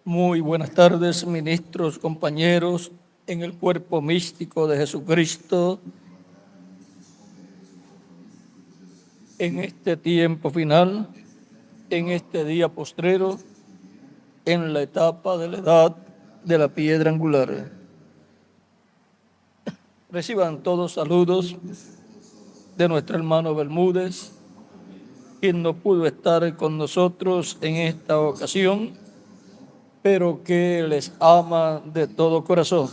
Muy buenas tardes, ministros, compañeros, en el cuerpo místico de Jesucristo. En este tiempo final, en este día postrero, en la etapa de la edad de la piedra angular. Reciban todos saludos de nuestro hermano Bermúdez, quien no pudo estar con nosotros en esta ocasión, pero que les ama de todo corazón.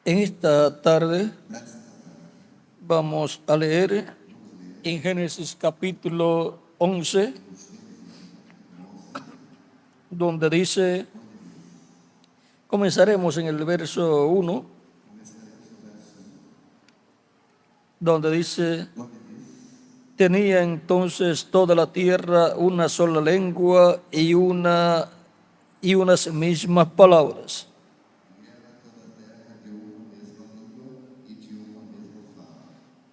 En esta tarde vamos a leer en Génesis capítulo 11, donde dice, comenzaremos en el verso 1, donde dice, tenía entonces toda la tierra una sola lengua y unas mismas palabras.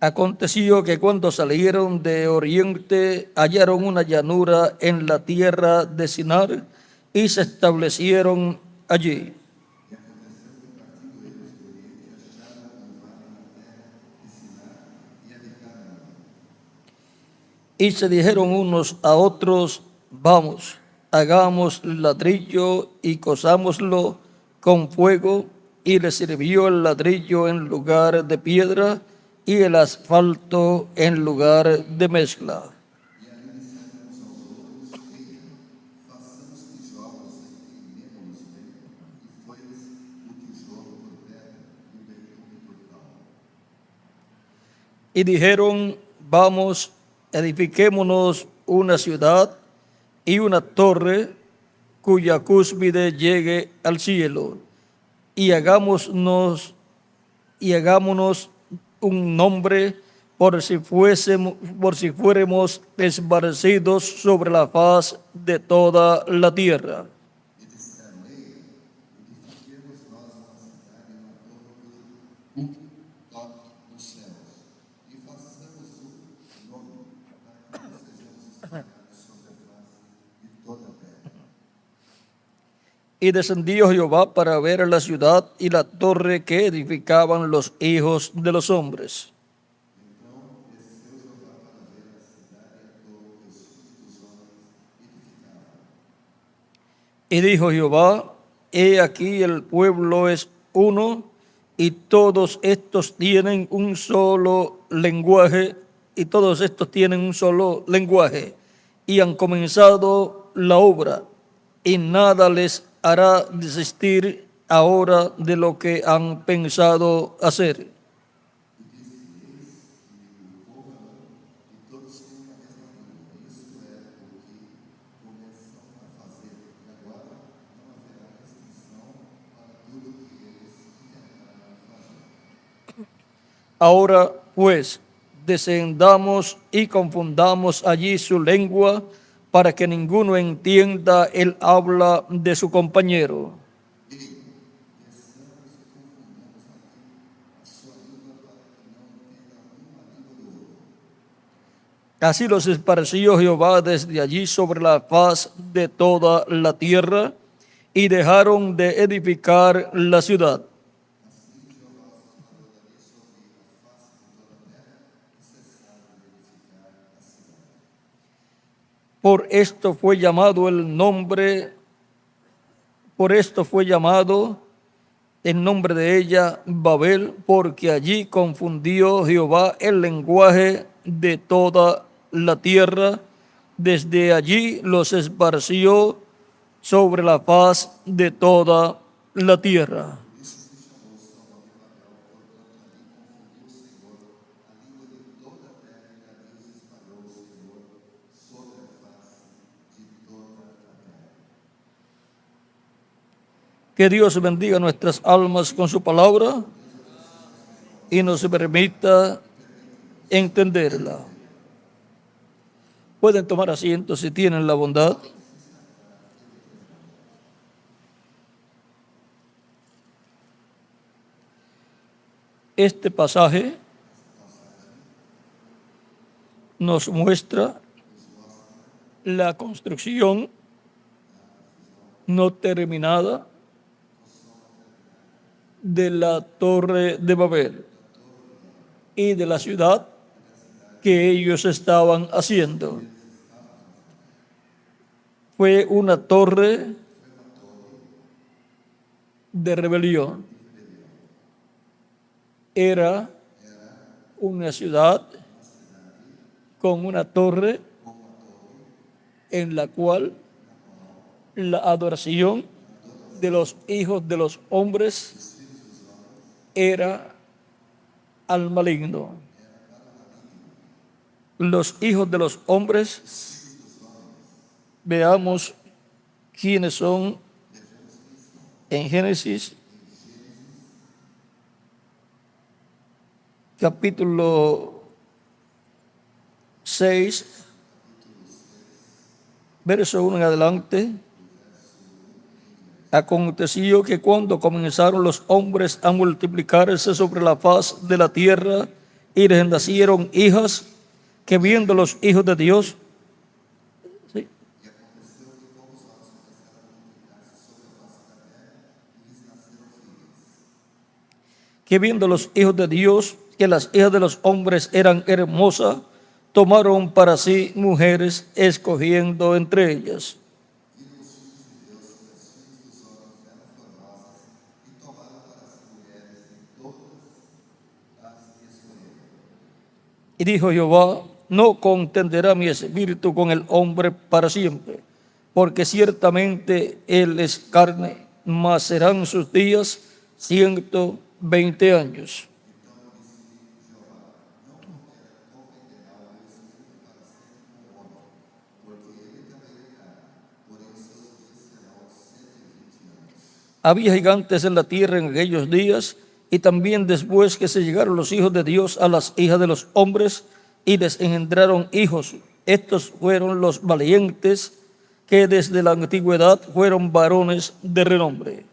Aconteció que cuando salieron de oriente hallaron una llanura en la tierra de Sinar y se establecieron allí. Y se dijeron unos a otros, vamos, hagamos ladrillo y cosámoslo con fuego, y le sirvió el ladrillo en lugar de piedra y el asfalto en lugar de mezcla. Y dijeron, vamos, edifiquémonos una ciudad y una torre cuya cúspide llegue al cielo, y hagámonos un nombre por si fuéramos esparcidos sobre la faz de toda la tierra. Y descendió Jehová para ver la ciudad y la torre que edificaban los hijos de los hombres. Y dijo Jehová, he aquí el pueblo es uno, y todos estos tienen un solo lenguaje, y han comenzado la obra, y nada les hará desistir ahora de lo que han pensado hacer. Ahora, pues, descendamos y confundamos allí su lengua, para que ninguno entienda el habla de su compañero. Así los esparció Jehová desde allí sobre la faz de toda la tierra, y dejaron de edificar la ciudad. Por esto fue llamado el nombre de ella Babel, porque allí confundió Jehová el lenguaje de toda la tierra. Desde allí los esparció sobre la faz de toda la tierra. Que Dios bendiga nuestras almas con su palabra y nos permita entenderla. Pueden tomar asiento si tienen la bondad. Este pasaje nos muestra la construcción no terminada de la Torre de Babel y de la ciudad que ellos estaban haciendo. Fue una torre de rebelión. Era una ciudad con una torre en la cual la adoración de los hijos de los hombres era al maligno. Los hijos de los hombres, veamos quiénes son en Génesis capítulo 6, verso 1 en adelante. Aconteció que cuando comenzaron los hombres a multiplicarse sobre la faz de la tierra y les nacieron hijas, que viendo los hijos de Dios, ¿sí? Que viendo los hijos de Dios, que las hijas de los hombres eran hermosas, tomaron para sí mujeres, escogiendo entre ellas. Y dijo Jehová: no contenderá mi espíritu con el hombre para siempre, porque ciertamente él es carne, mas serán sus días 120 años. Había gigantes en la tierra en aquellos días, y también después que se llegaron los hijos de Dios a las hijas de los hombres, y les engendraron hijos. Estos fueron los valientes, que desde la antigüedad fueron varones de renombre.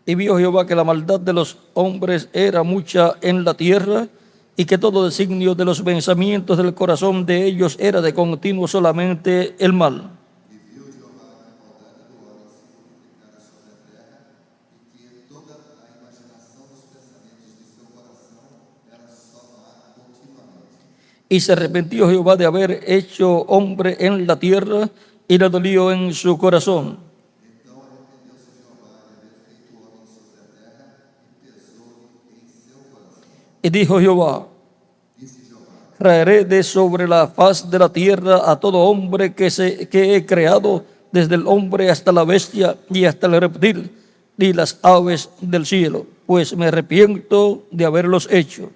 Y vio Jehová que la maldad de los hombres era mucha en la tierra, y que todo designio de los pensamientos del corazón de ellos era de continuo solamente el mal. Y se arrepintió Jehová de haber hecho hombre en la tierra, y le dolió en su corazón. Y dijo Jehová: traeré de sobre la faz de la tierra a todo hombre que he creado, desde el hombre hasta la bestia y hasta el reptil y las aves del cielo, pues me arrepiento de haberlos hecho.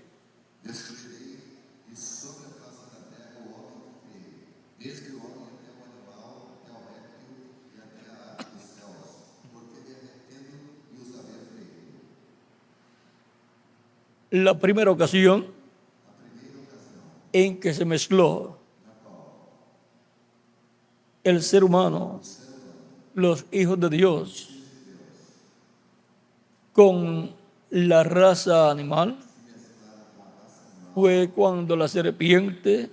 La primera ocasión en que se mezcló el ser humano, los hijos de Dios, con la raza animal, fue cuando la serpiente,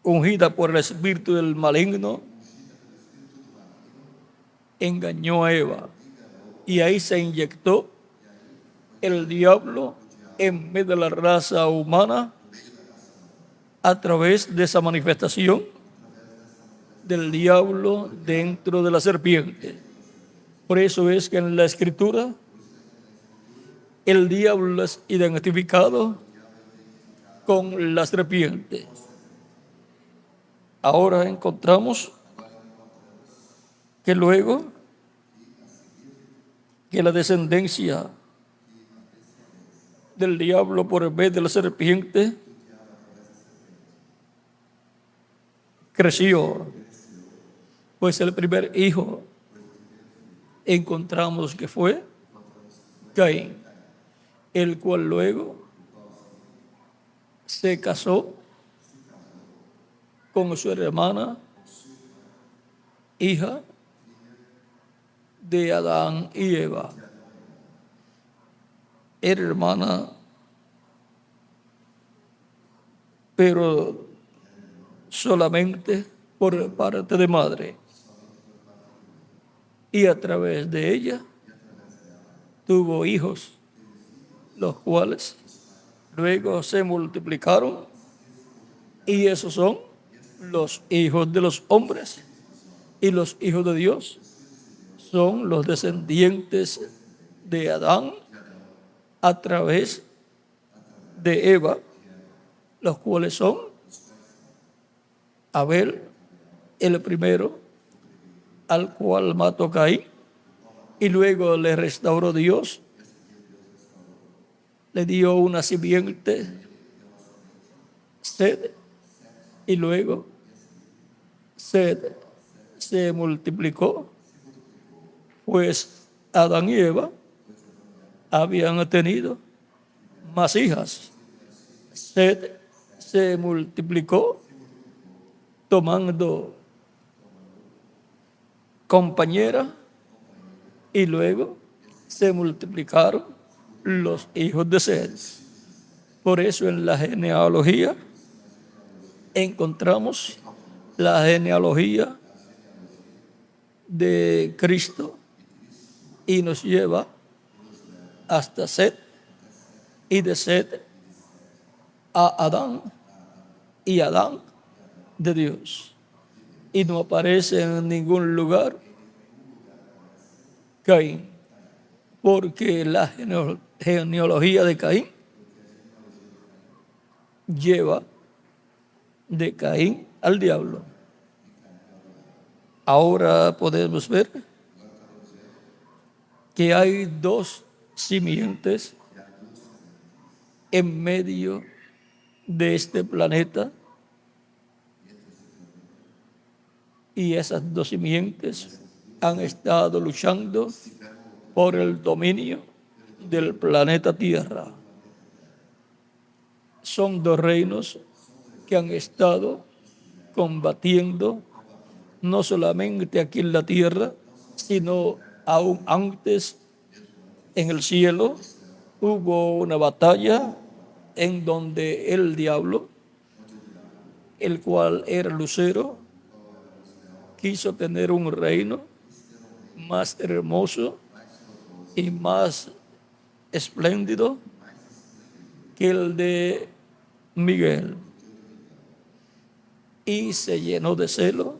ungida por el espíritu del maligno, engañó a Eva. Y ahí se inyectó el diablo en medio de la raza humana a través de esa manifestación del diablo dentro de la serpiente. Por eso es que en la Escritura el diablo es identificado con la serpiente. Ahora encontramos que luego que la descendencia del diablo por el vez de la serpiente creció, pues el primer hijo encontramos que fue Caín, el cual luego se casó con su hermana, hija de Adán y Eva. Era hermana, pero solamente por parte de madre. Y a través de ella tuvo hijos, los cuales luego se multiplicaron, y esos son los hijos de los hombres, y los hijos de Dios son los descendientes de Adán a través de Eva, los cuales son Abel, el primero, al cual mató Caín, y luego le restauró Dios, le dio una simiente, Set, y luego Set se multiplicó, pues Adán y Eva habían tenido más hijas. Set se multiplicó tomando compañera, y luego se multiplicaron los hijos de Set. Por eso en la genealogía encontramos la genealogía de Cristo, y nos lleva hasta Set, y de Set a Adán, y Adán de Dios. Y no aparece en ningún lugar Caín, porque la genealogía de Caín lleva de Caín al diablo. Ahora podemos ver que hay dos simientes en medio de este planeta, y esas dos simientes han estado luchando por el dominio del planeta Tierra. Son dos reinos que han estado combatiendo no solamente aquí en la tierra, sino aún antes en el cielo. Hubo una batalla en donde el diablo, el cual era Lucero, quiso tener un reino más hermoso y más espléndido que el de Miguel, y se llenó de celo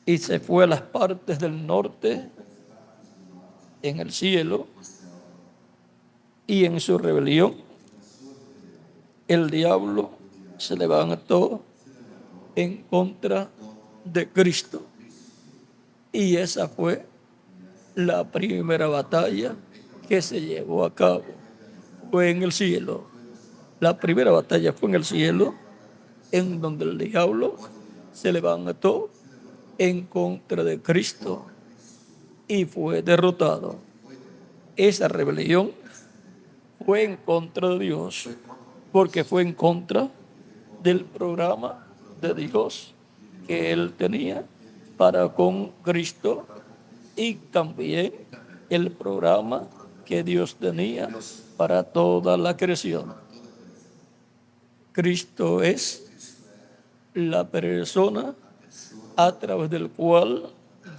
y se fue a las partes del norte en el cielo, y en su rebelión el diablo se levantó en contra de Cristo, y esa fue la primera batalla que se llevó a cabo. Fue en el cielo. La primera batalla fue en el cielo, en donde el diablo se levantó en contra de Cristo y fue derrotado. Esa rebelión fue en contra de Dios, porque fue en contra del programa de Dios que él tenía para con Cristo, y también el programa que Dios tenía para toda la creación. Cristo es la persona a través del cual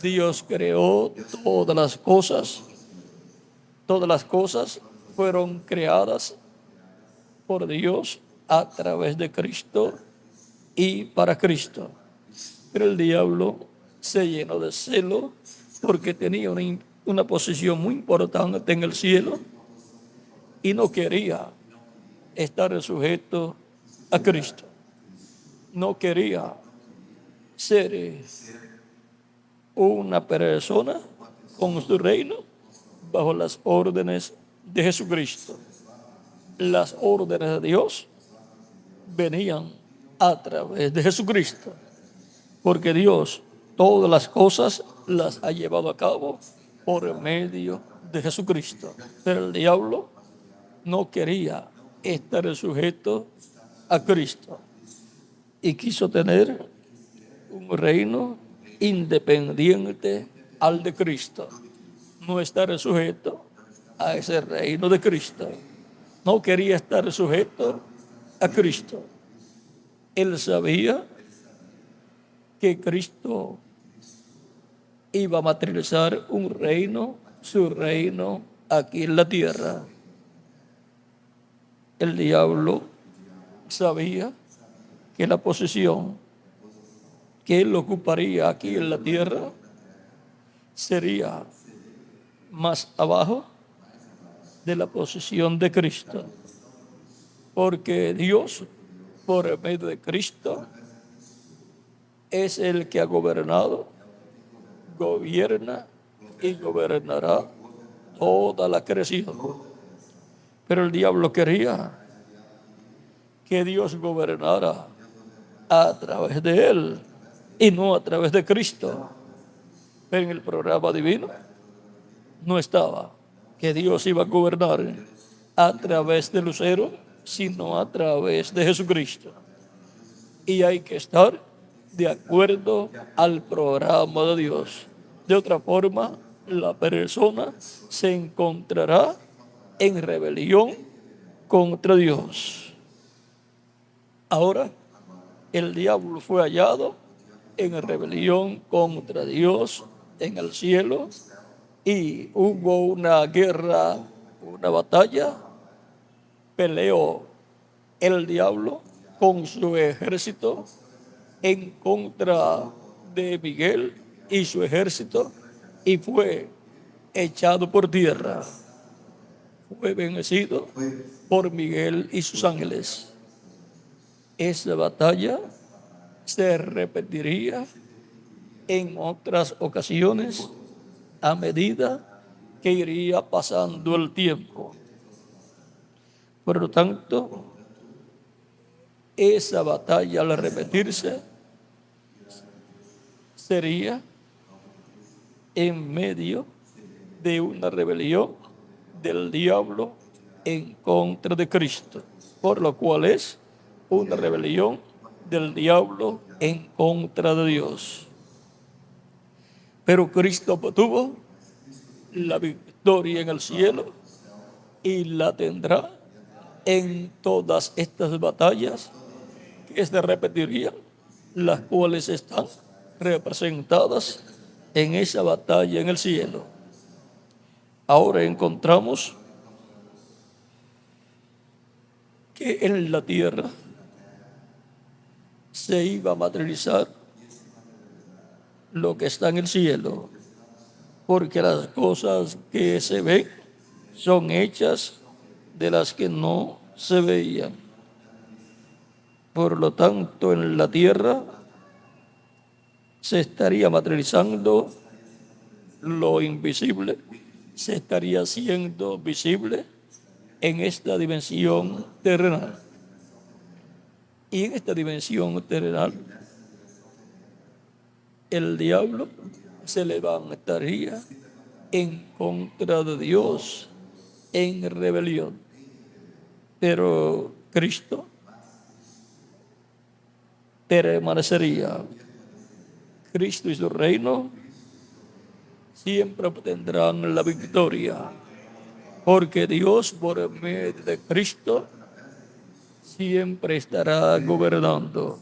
Dios creó todas las cosas. Todas las cosas fueron creadas por Dios a través de Cristo y para Cristo. Pero el diablo se llenó de celo porque tenía una posición muy importante en el cielo y no quería estar sujeto a Cristo. No quería ser una persona con su reino bajo las órdenes de Jesucristo. Las órdenes de Dios venían a través de Jesucristo, porque Dios todas las cosas las ha llevado a cabo por medio de Jesucristo. Pero el diablo no quería estar sujeto a Cristo y quiso tener un reino independiente al de Cristo. No estar sujeto a ese reino de Cristo. No quería estar sujeto a Cristo. Él sabía que Cristo iba a materializar un reino, su reino aquí en la tierra. El diablo sabía que la posición que él ocuparía aquí en la tierra sería más abajo de la posición de Cristo, porque Dios, por medio de Cristo, es el que ha gobernado, gobierna y gobernará toda la creación. Pero el diablo quería que Dios gobernara a través de él y no a través de Cristo. En el programa divino no estaba que Dios iba a gobernar a través de Lucero, sino a través de Jesucristo. Y hay que estar de acuerdo al programa de Dios. De otra forma, la persona se encontrará en rebelión contra Dios. Ahora, el diablo fue hallado en rebelión contra Dios en el cielo y hubo una guerra, una batalla. Peleó el diablo con su ejército en contra de Miguel y su ejército y fue echado por tierra. Fue vencido por Miguel y sus ángeles. Esa batalla se repetiría en otras ocasiones a medida que iría pasando el tiempo. Por lo tanto, esa batalla al repetirse sería en medio de una rebelión del diablo en contra de Cristo, por lo cual es una rebelión del diablo en contra de Dios. Pero Cristo obtuvo la victoria en el cielo y la tendrá en todas estas batallas que se repetirían, las cuales están representadas en esa batalla en el cielo. Ahora encontramos que en la tierra se iba a materializar lo que está en el cielo, porque las cosas que se ven son hechas de las que no se veían. Por lo tanto, en la tierra se estaría materializando lo invisible, se estaría haciendo visible en esta dimensión terrenal. Y en esta dimensión terrenal, el diablo se levantaría en contra de Dios en rebelión. Pero Cristo permanecería. Cristo y su reino siempre obtendrán la victoria, porque Dios por medio de Cristo siempre estará gobernando.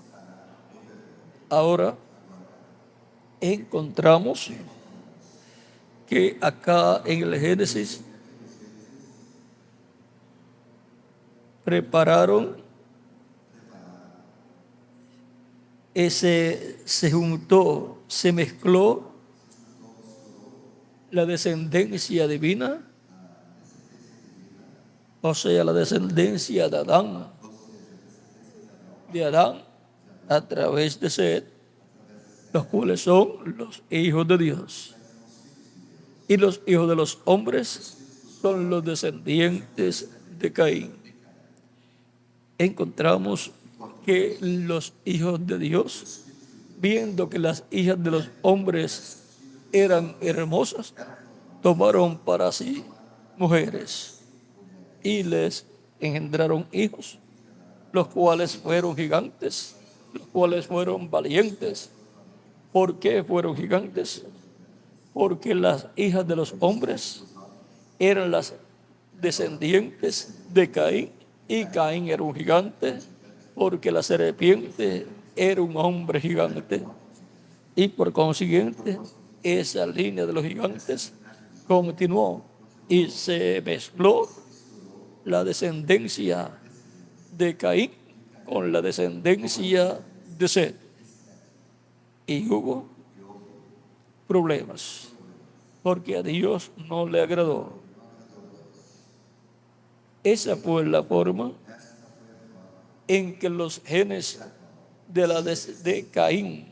Ahora encontramos que acá en el Génesis prepararon se juntó, se mezcló la descendencia divina, o sea, la descendencia de Adán a través de Set, los cuales son los hijos de Dios. Y los hijos de los hombres son los descendientes de Caín. Encontramos que los hijos de Dios, viendo que las hijas de los hombres eran hermosas, tomaron para sí mujeres y les engendraron hijos, los cuales fueron gigantes, los cuales fueron valientes. ¿Por qué fueron gigantes? Porque las hijas de los hombres eran las descendientes de Caín, y Caín era un gigante, porque la serpiente era un hombre gigante, y por consiguiente esa línea de los gigantes continuó y se mezcló la descendencia de Caín con la descendencia de Set, y hubo problemas porque a Dios no le agradó. Esa fue la forma en que los genes de Caín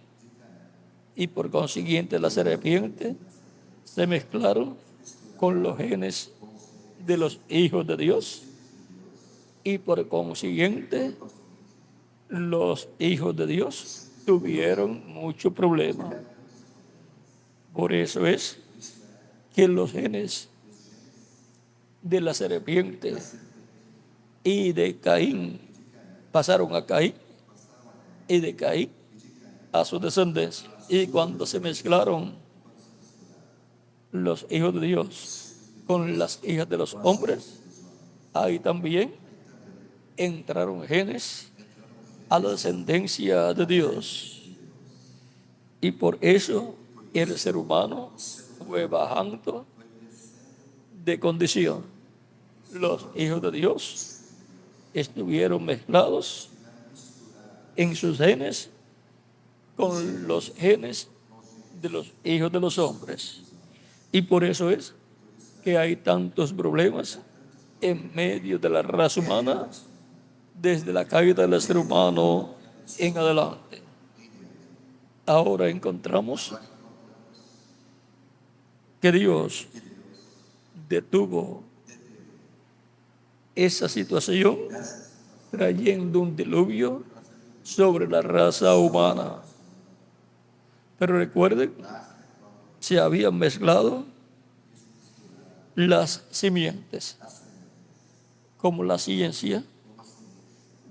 y por consiguiente la serpiente se mezclaron con los genes de los hijos de Dios, y por consiguiente los hijos de Dios tuvieron mucho problema. Por eso es que los genes de la serpiente y de Caín pasaron a Caín, y de Caín a su descendencia. Y cuando se mezclaron los hijos de Dios con las hijas de los hombres, ahí también entraron genes a la descendencia de Dios. Y por eso el ser humano fue bajando de condición. Los hijos de Dios estuvieron mezclados en sus genes con los genes de los hijos de los hombres. Y por eso es que hay tantos problemas en medio de la raza humana desde la caída del ser humano en adelante. Ahora encontramos que Dios detuvo esa situación trayendo un diluvio sobre la raza humana. Pero recuerden, se habían mezclado las simientes. Como la ciencia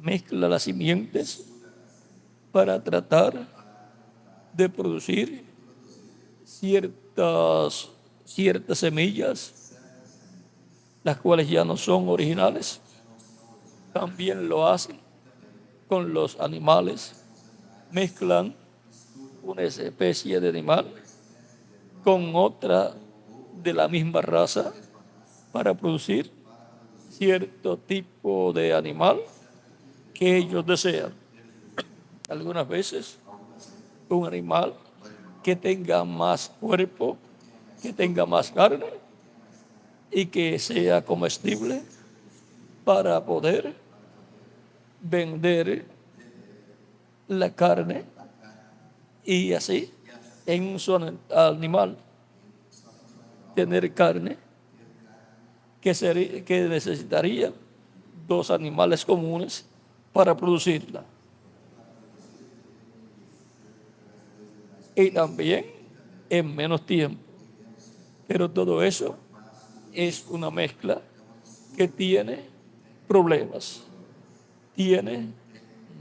mezcla las simientes para tratar de producir ciertas semillas, las cuales ya no son originales. También lo hacen con los animales. Mezclan una especie de animal con otra de la misma raza para producir cierto tipo de animal que ellos desean. Algunas veces un animal que tenga más cuerpo, que tenga más carne y que sea comestible para poder vender la carne, y así en un solo animal tener carne que necesitaría dos animales comunes para producirla. Y también en menos tiempo. Pero todo eso es una mezcla que tiene problemas, tiene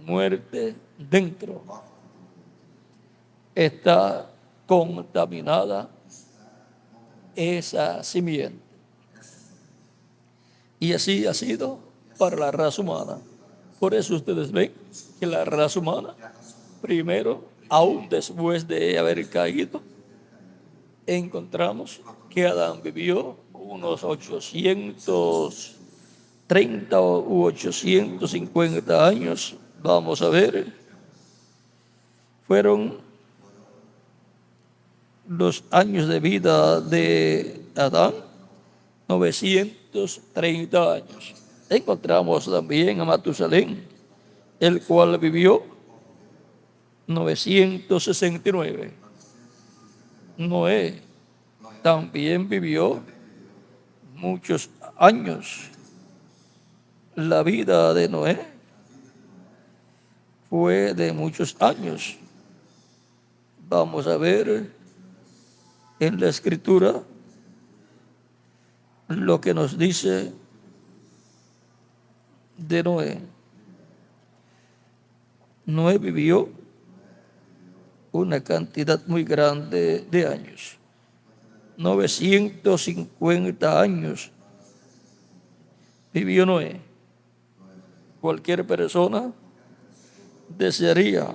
muerte dentro, está contaminada esa simiente. Y así ha sido para la raza humana. Por eso ustedes ven que la raza humana, primero, aún después de haber caído, encontramos que Adán vivió unos 830 u 850 años. Vamos a ver, fueron los años de vida de Adán, 930 años. Encontramos también a Matusalén, el cual vivió 969. Noé también vivió muchos años. La vida de Noé fue de muchos años. Vamos a ver en la escritura lo que nos dice de Noé. Noé vivió una cantidad muy grande de años. 950 años vivió Noé. Cualquier persona desearía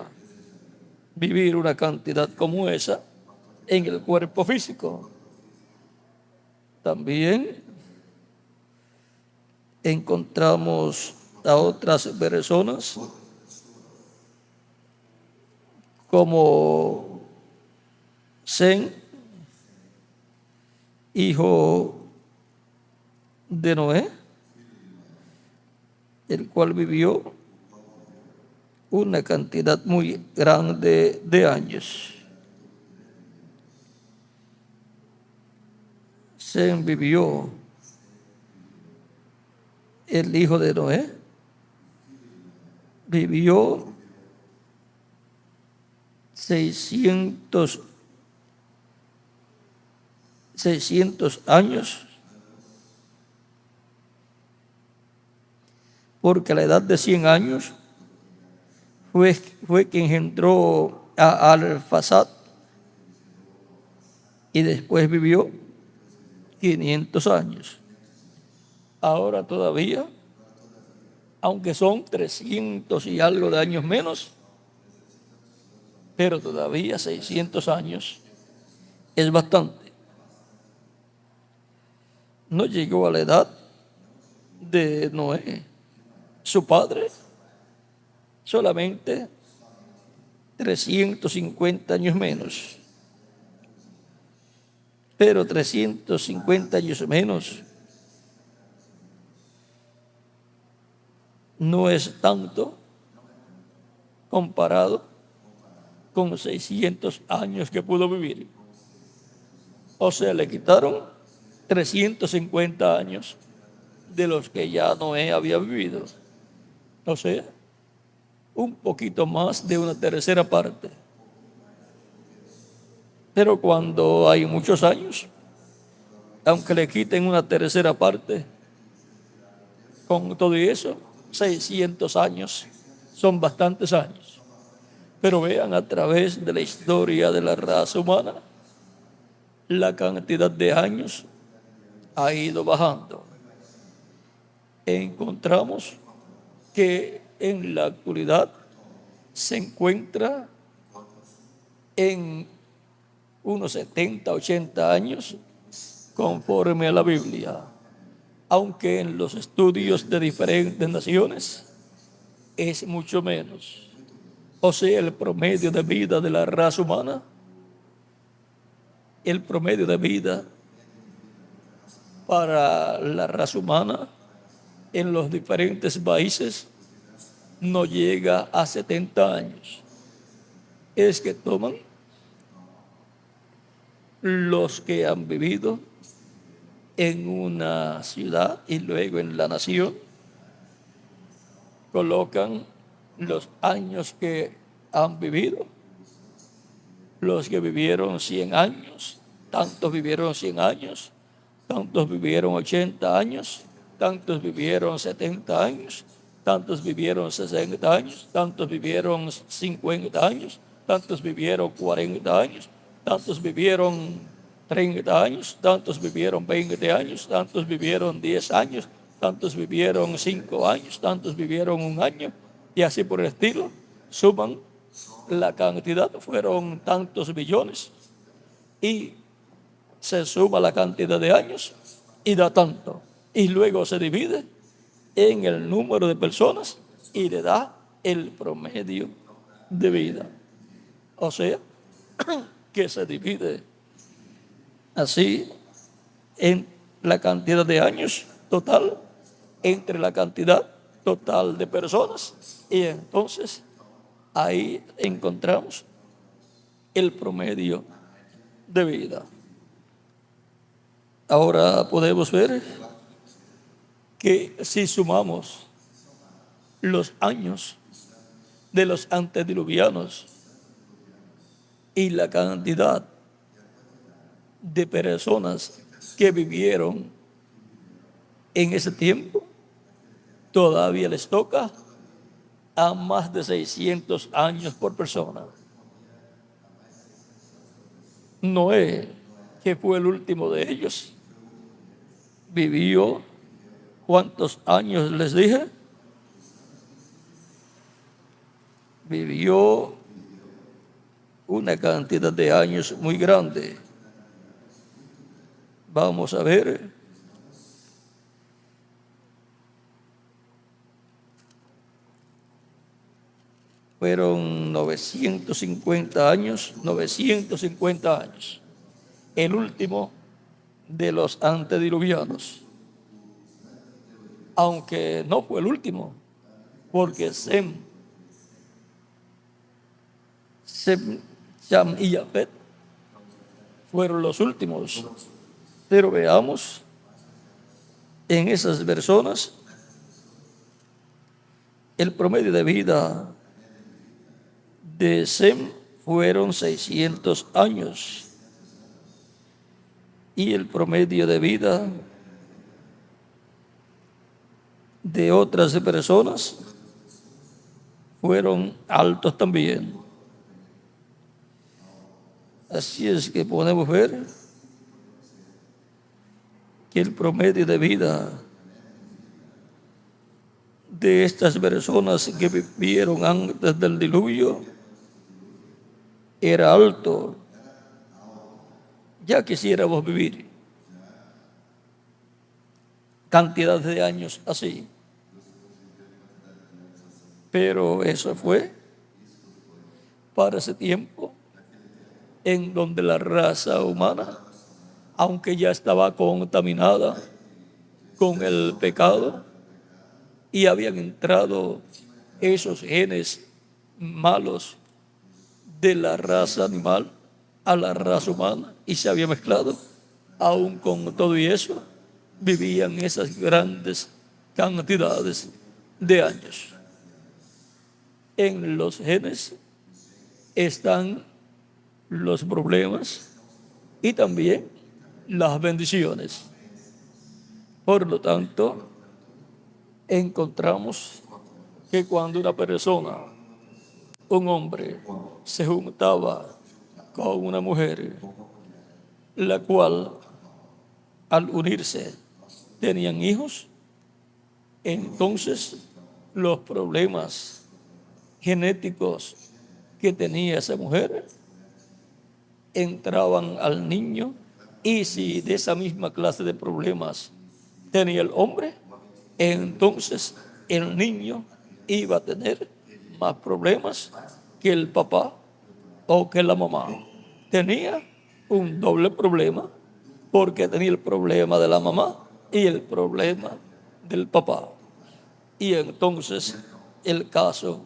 vivir una cantidad como esa en el cuerpo físico. También encontramos a otras personas como Sem, hijo de Noé, el cual vivió una cantidad muy grande de años. Sem vivió, el hijo de Noé, vivió 600 años, porque a la edad de 100 años fue quien engendró a Arfaxad y después vivió 500 años. Ahora todavía, aunque son 300 y algo de años menos, pero todavía 600 años es bastante. No llegó a la edad de Noé, su padre, solamente 350 años menos. Pero 350 años menos no es tanto comparado con 600 años que pudo vivir. O sea, le quitaron 350 años de los que ya Noé había vivido. O sea, un poquito más de una tercera parte. Pero cuando hay muchos años, aunque le quiten una tercera parte, con todo eso, 600 años son bastantes años. Pero vean, a través de la historia de la raza humana, la cantidad de años ha ido bajando. Encontramos que en la actualidad se encuentra en unos 70, 80 años conforme a la Biblia, aunque en los estudios de diferentes naciones es mucho menos. O sea, el promedio de vida de la raza humana, el promedio de vida para la raza humana en los diferentes países no llega a 70 años. Es que toman los que han vivido en una ciudad y luego en la nación, colocan los años que han vivido. Los que vivieron 100 años, tantos vivieron 100 años, tantos vivieron 80 años, tantos vivieron 70 años, tantos vivieron 60 años, tantos vivieron 50 años, tantos vivieron 40 años, tantos vivieron 30 años, tantos vivieron 20 años, tantos vivieron 10 años, tantos vivieron 5 años, tantos vivieron 1 año, y así por el estilo. Suman la cantidad, fueron tantos billones, y se suma la cantidad de años y da tanto. Y luego se divide en el número de personas y le da el promedio de vida. O sea, que se divide así en la cantidad de años total entre la cantidad total de personas, y entonces ahí encontramos el promedio de vida. Ahora podemos ver que si sumamos los años de los antediluvianos y la cantidad de personas que vivieron En ese tiempo todavía les toca a más de 600 años por persona. Noé, que fue el último de ellos, vivió, ¿cuántos años les dije? Vivió una cantidad de años muy grande. Vamos a ver. Fueron 950 años, 950 años. El último de los antediluvianos. Aunque no fue el último, porque Sem, Cham y Jafet fueron los últimos. Pero veamos en esas personas el promedio de vida de Sem fueron 600 años y el promedio de vida de otras personas fueron altos también. Así es que podemos ver que el promedio de vida de estas personas que vivieron antes del diluvio era alto. Ya quisiéramos vivir cantidad de años así. Pero eso fue para ese tiempo en donde la raza humana, aunque ya estaba contaminada con el pecado y habían entrado esos genes malos de la raza animal a la raza humana y se había mezclado, aún con todo y eso, vivían esas grandes cantidades de años. En los genes están los problemas y también las bendiciones. Por lo tanto, encontramos que cuando una persona, un hombre, se juntaba con una mujer, la cual al unirse tenían hijos, entonces los problemas genéticos que tenía esa mujer entraban al niño, y si de esa misma clase de problemas tenía el hombre, entonces el niño iba a tener más problemas que el papá o que la mamá. Tenía un doble problema porque tenía el problema de la mamá y el problema del papá. Y entonces el caso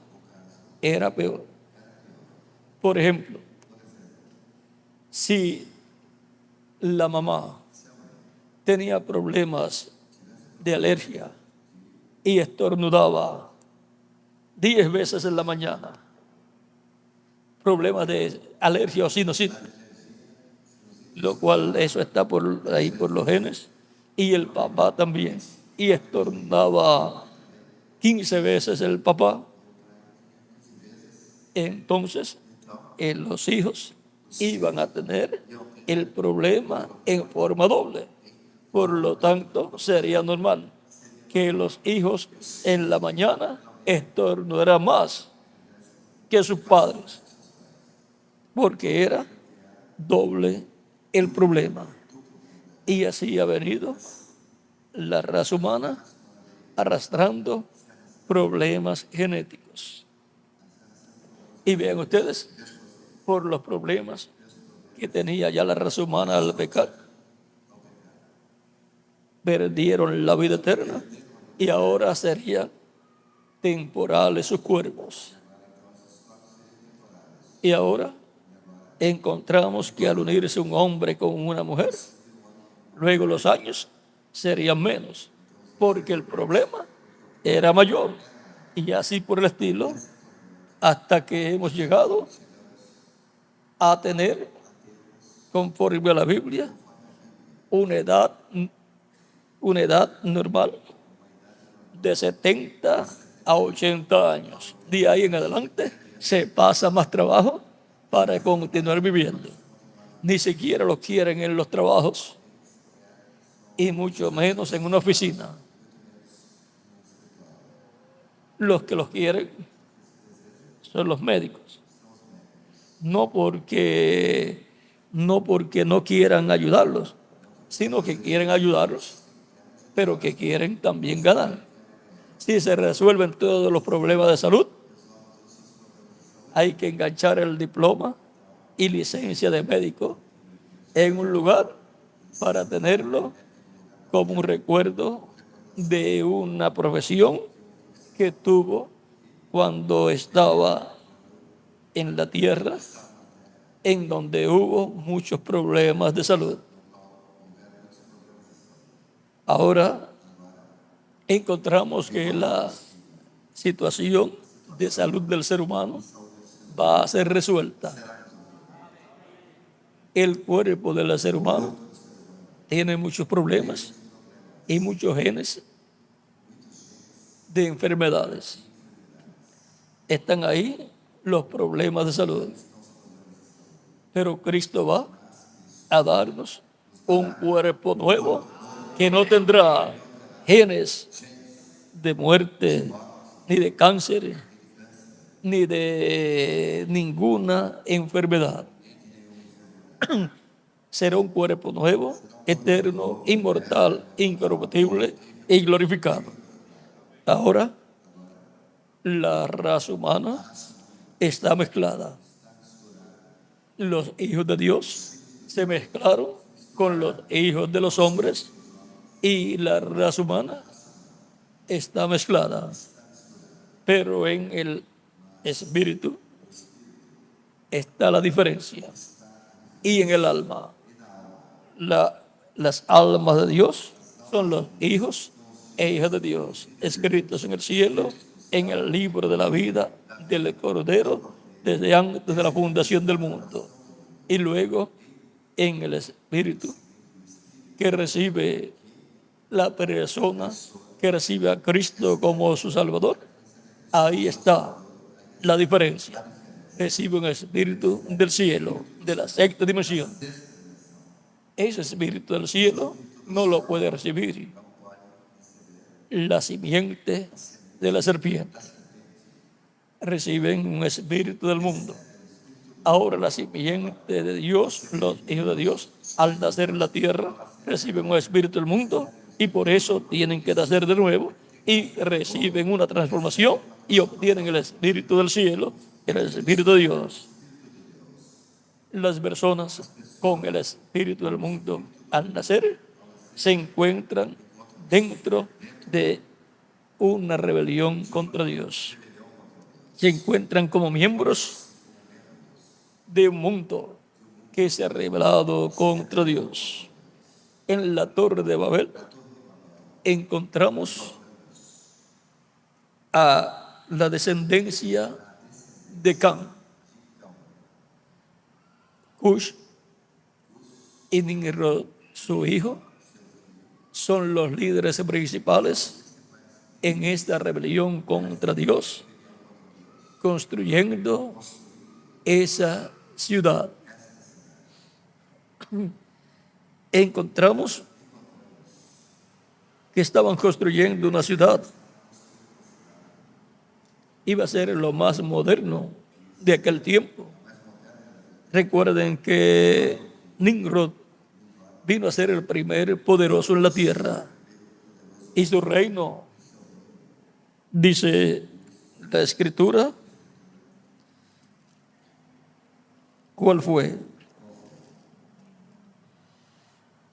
era peor. Por ejemplo, si la mamá tenía problemas de alergia y estornudaba 10 veces en la mañana, problemas de alergia o sinusitis, lo cual eso está por ahí por los genes, y el papá también, y estornudaba 15 veces el papá, entonces los hijos iban a tener el problema en forma doble. Por lo tanto, sería normal que los hijos en la mañana estornudaran más que sus padres, porque era doble el problema. Y así ha venido la raza humana arrastrando problemas genéticos. Y vean ustedes, por los problemas que tenía ya la raza humana al pecar, perdieron la vida eterna y ahora serían temporales sus cuerpos. Y ahora encontramos que al unirse un hombre con una mujer, luego los años serían menos, porque el problema era mayor. Y así por el estilo, hasta que hemos llegado a tener, conforme a la Biblia, una una edad normal de 70 a 80 años. De ahí en adelante se pasa más trabajo para continuar viviendo. Ni siquiera los quieren en los trabajos y mucho menos en una oficina. Los que los quieren son los médicos. No porque no quieran ayudarlos, sino que quieren ayudarlos, pero que quieren también ganar. Si se resuelven todos los problemas de salud, hay que enganchar el diploma y licencia de médico en un lugar para tenerlo como un recuerdo de una profesión que tuvo cuando estaba en la tierra, en donde hubo muchos problemas de salud. Ahora encontramos que la situación de salud del ser humano va a ser resuelta. El cuerpo del ser humano tiene muchos problemas y muchos genes de enfermedades. Están ahí los problemas de salud. Pero Cristo va a darnos un cuerpo nuevo que no tendrá genes de muerte, ni de cáncer, ni de ninguna enfermedad. Será un cuerpo nuevo, eterno, inmortal, incorruptible y glorificado. Ahora, la raza humana está mezclada. Los hijos de Dios se mezclaron con los hijos de los hombres y la raza humana está mezclada. Pero en el espíritu está la diferencia. Y en el alma, las almas de Dios son los hijos e hijas de Dios, escritos en el cielo, en el libro de la vida del Cordero, desde antes de la fundación del mundo. Y luego en el espíritu que recibe la persona que recibe a Cristo como su Salvador. Ahí está la diferencia. Recibe un espíritu del cielo, de la sexta dimensión. Ese espíritu del cielo no lo puede recibir la simiente de la serpiente. Reciben un espíritu del mundo. Ahora la simiente de Dios, los hijos de Dios, al nacer en la tierra, reciben un espíritu del mundo y por eso tienen que nacer de nuevo y reciben una transformación y obtienen el espíritu del cielo, el espíritu de Dios. Las personas con el espíritu del mundo al nacer se encuentran dentro de una rebelión contra Dios. Se encuentran como miembros de un mundo que se ha rebelado contra Dios. En la Torre de Babel encontramos a la descendencia de Cam, Cush y Nimrod, su hijo, son los líderes principales en esta rebelión contra Dios, construyendo esa ciudad. Encontramos que estaban construyendo una ciudad. Iba a ser lo más moderno de aquel tiempo. Recuerden que Nimrod vino a ser el primer poderoso en la tierra y su reino, dice la escritura, ¿cuál fue?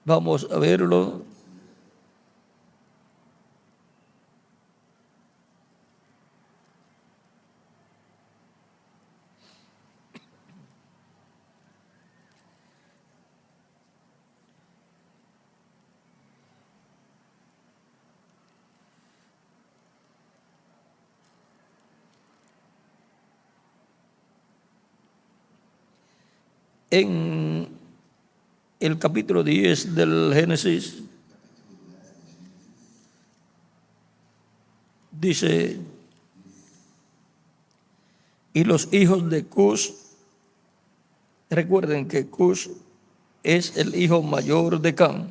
Vamos a verlo. En el capítulo 10 del Génesis, dice, y los hijos de Cus, recuerden que Cus es el hijo mayor de Can.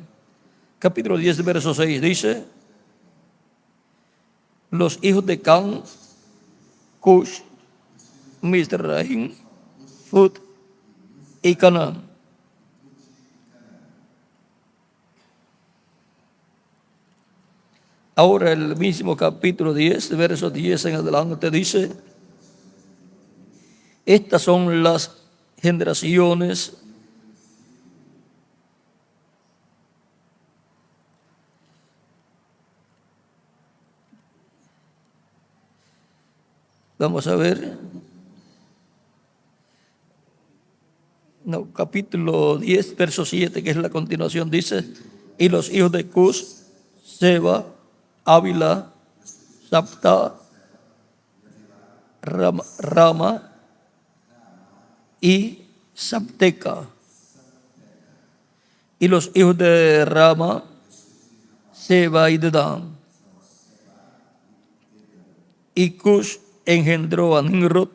Capítulo 10, verso 6 dice, los hijos de Can, Cush, Mizraim, Fut y Canaán. Ahora el mismo capítulo 10, verso 10 en adelante dice, estas son las generaciones vamos a ver, no, capítulo 10, verso 7, que es la continuación, dice, y los hijos de Cus, Seba, Ávila, Sapta, Rama y Sapteca. Y los hijos de Rama, Seba y Dedán. Y Cush engendró a Nimrod,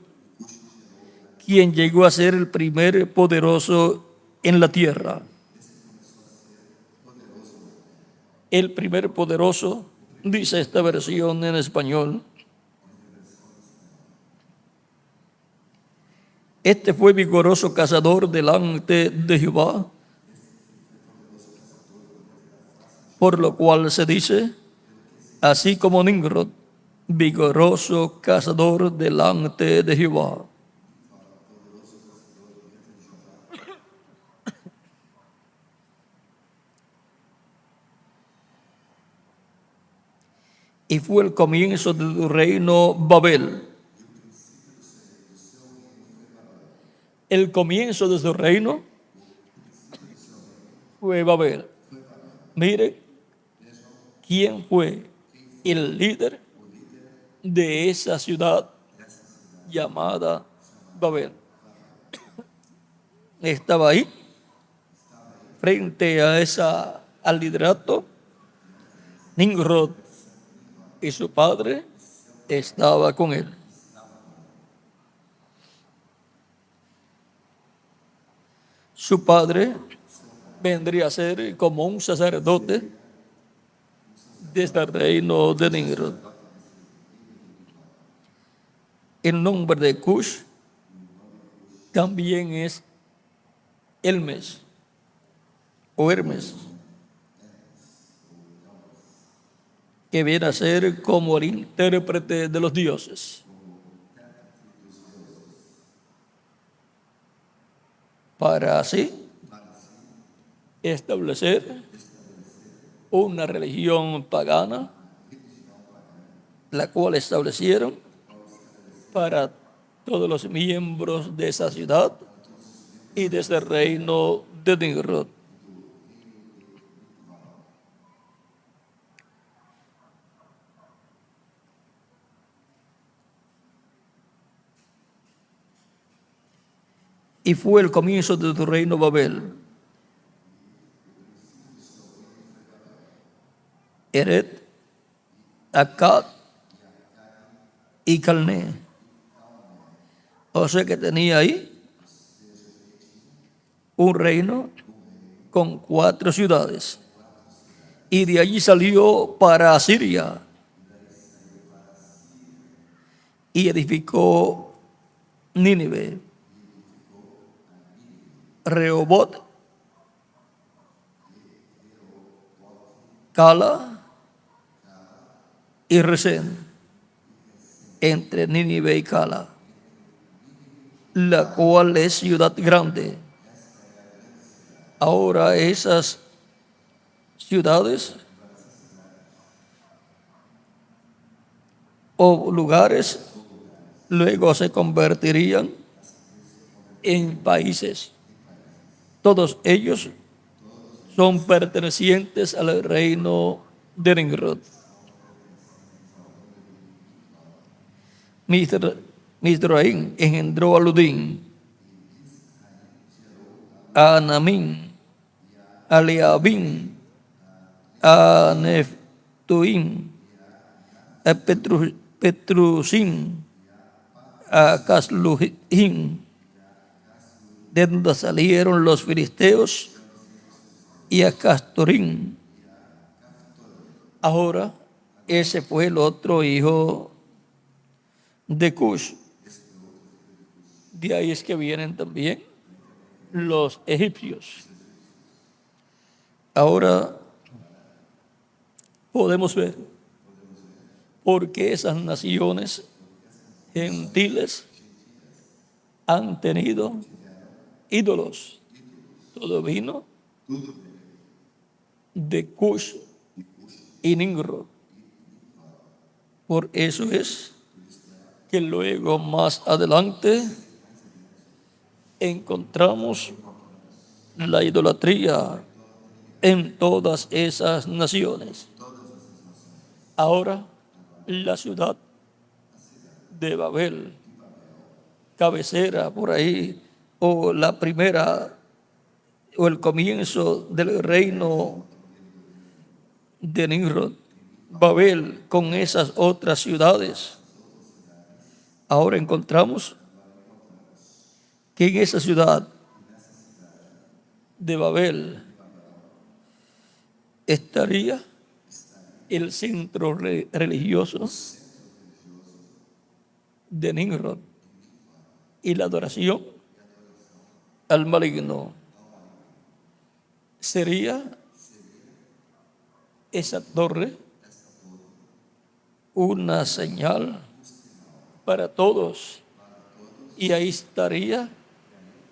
quien llegó a ser el primer poderoso en la tierra. El primer poderoso, dice esta versión en español. Este fue vigoroso cazador delante de Jehová, por lo cual se dice, así como Nimrod, vigoroso cazador delante de Jehová. Y fue el comienzo de tu reino Babel. El comienzo de su reino fue Babel. Mire, ¿quién fue el líder de esa ciudad llamada Babel? Estaba ahí, frente a al liderato. Nimrod y su padre estaba con él. Su padre vendría a ser como un sacerdote desde el reino de Nimrod. El nombre de Cush también es Hermes o Hermes, que viene a ser como el intérprete de los dioses. Para así establecer una religión pagana, la cual establecieron para todos los miembros de esa ciudad y de ese reino de Nimrod. Y fue el comienzo de tu reino Babel. Eret, Akkad y Calné. O sea que tenía ahí un reino con 4 ciudades. Y de allí salió para Asiria y edificó Nínive, Rehobot, Cala y Resén, entre Nínive y Cala, la cual es ciudad grande. Ahora esas ciudades o lugares luego se convertirían en países. Todos ellos son pertenecientes al reino de Nimrod. Mizraim engendró a Ludín, a Anamín, a Leabín, a Neftuim, a Petrusim, a Casluhim, de donde salieron los filisteos, y a Castorim. Ahora, ese fue el otro hijo de Cush. De ahí es que vienen también los egipcios. Ahora podemos ver por qué esas naciones gentiles han tenido ídolos. Todo vino de Cush y Nimrod. Por eso es que luego más adelante encontramos la idolatría en todas esas naciones. Ahora, la ciudad de Babel, cabecera por ahí, o la primera, o el comienzo del reino de Nimrod, Babel, con esas otras ciudades. Ahora encontramos que en esa ciudad de Babel estaría el centro religioso de Nimrod y la adoración al maligno. Sería esa torre una señal para todos, y ahí estaría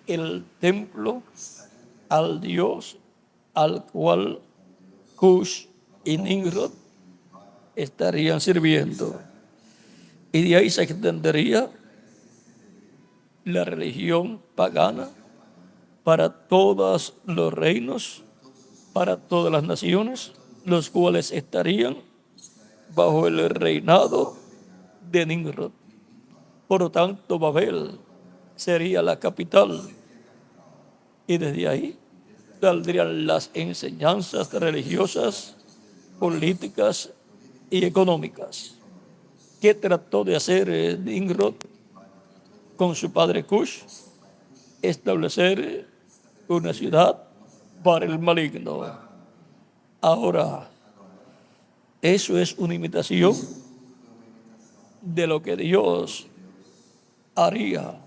el templo al Dios al cual Cush y Nimrod estarían sirviendo. Y de ahí se extendería la religión pagana para todos los reinos, para todas las naciones, los cuales estarían bajo el reinado de Nimrod. Por lo tanto, Babel sería la capital, y desde ahí saldrían las enseñanzas religiosas, políticas y económicas. ¿Qué trató de hacer Nimrod con su padre Cush? Establecer una ciudad para el maligno. Ahora, eso es una imitación de lo que Dios haría.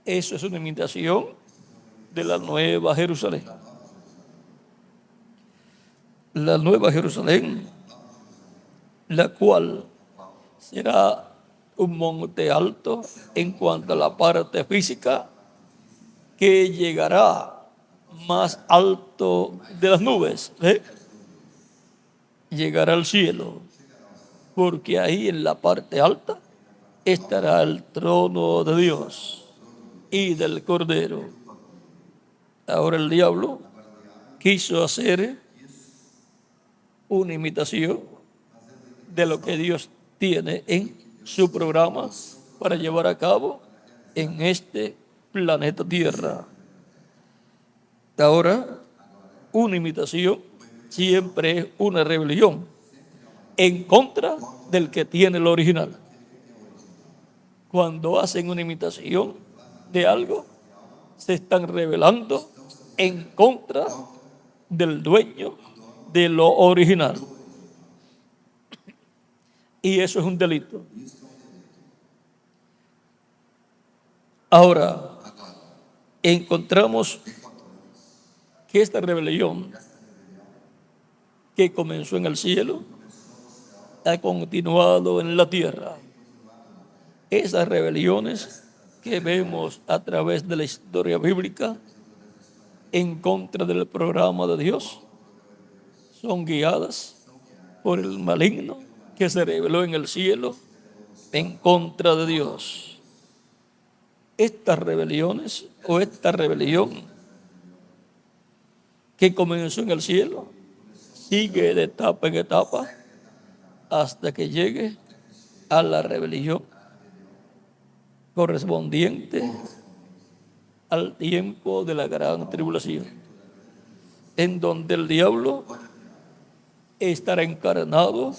Eso es una imitación de la Nueva Jerusalén. La Nueva Jerusalén, la cual será un monte alto en cuanto a la parte física, que llegará más alto de las nubes, llegará al cielo, porque ahí en la parte alta estará el trono de Dios y del Cordero. Ahora el diablo quiso hacer una imitación de lo que Dios tiene en su programa para llevar a cabo en este planeta Tierra. Ahora, una imitación siempre es una rebelión en contra del que tiene el original. Cuando hacen una imitación de algo, se están rebelando en contra del dueño de lo original. Y eso es un delito. Ahora, encontramos que esta rebelión que comenzó en el cielo ha continuado en la tierra. Esas rebeliones que vemos a través de la historia bíblica en contra del programa de Dios son guiadas por el maligno que se rebeló en el cielo en contra de Dios. Estas rebeliones, o esta rebelión que comenzó en el cielo, sigue de etapa en etapa hasta que llegue a la rebelión correspondiente al tiempo de la gran tribulación, en donde el diablo estará encarnado